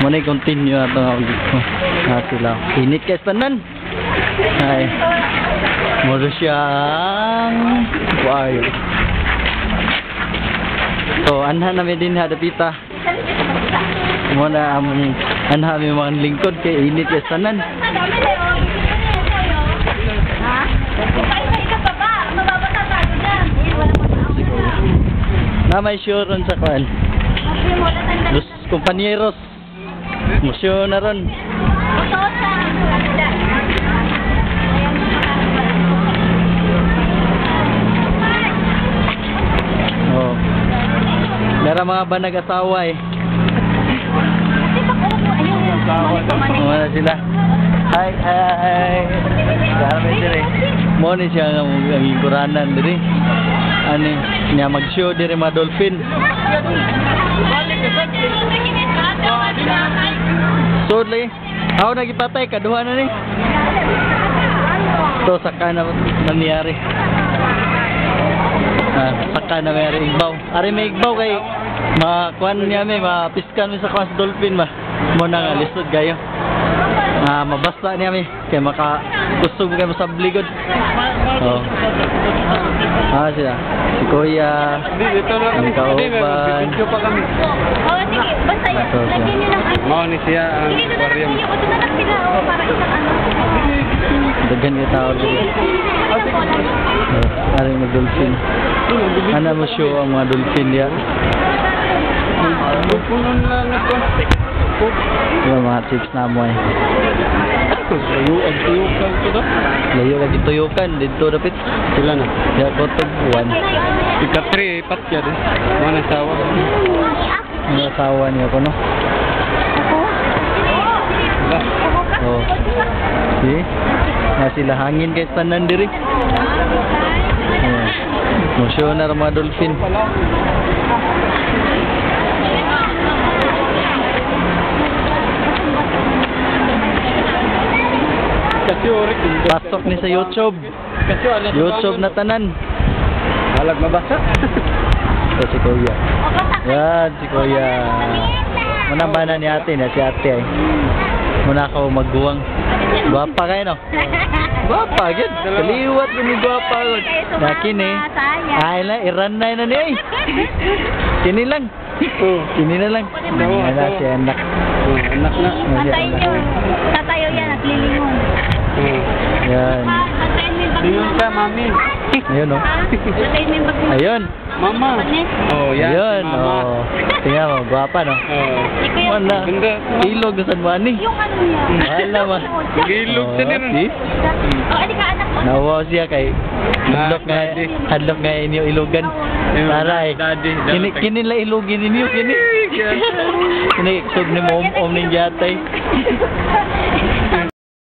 Muna continue na itong sila. Init guys panan. Ay. Muna siyang wow. So, anha namin din hadapita. Muna anha may mga lingkod kay init guys panan. Na may sure ron sa kwan. Los compañeros. Musyo na ron. Oh. Dara mga banag asawa eh. Wala sila. Hi, hi. Dara may dire. Mo ni siya ang ikuranan dire. Ani niya mag-show dire mga dolphin. Sudli, ako nagipatay kaduha na ni. To saka na nangyari. Saka na may igbaw. Ari may igbaw kay makuan niya may mapiskan mi sa kwas dolphin ba. Mo na nga lisod gayo. Mabasta niya mi kay maka kusog kay masabligod. Oh. Sila. Si Kuya. Dito lang kami. Video pa kami. Oh, sige. Basta yan. Lagyan niyo lang ano. Mao ni siya ang aquarium. Dagan yung tao dito. Aring mga dolphin. Ano mo show ang mga dolphin niya? Pupunan lang ito. Yung mga tips na mo eh. Layo ang tuyukan ko na. Layo lagi tuyukan. Dito dapit. Sila na. Kaya kotog 1. Ika-3, patya din. Mga nasawa. Ang asawa niya ko no? Oh. See? Sila hangin kahit tanan diri. Musyo na mga dolphin. Pasok ni sa YouTube. YouTube na tanan. Halag mabasa. Ito si Kuya. Yan si Kuya. Muna ba na ni ate na si ate ay. Muna ako magguwang. Guwapa kayo no? Guwapa agad. Kaliwat kami guwapa agad. Nakin eh. Ay na, iran na ni ay. Kini lang. Kini na lang. Wala si anak. Anak na. Tatayo yan at lilingon. Yan. Lingon ka, mami. Ayun o. Ayun. Mama. Oh, yan. Ayun. Mama. Oh. Tingnan mo, guwapa no? Mana? Ilog sa Sanbuani. Yung ano niya. Wala ma. Ilog sa din. Adi ka anak mo. Nawaw siya kay hadlok nga inyo ilogan. Taray. Kini la ilogin ninyo kini. Kini sug ni mo om ning jatay.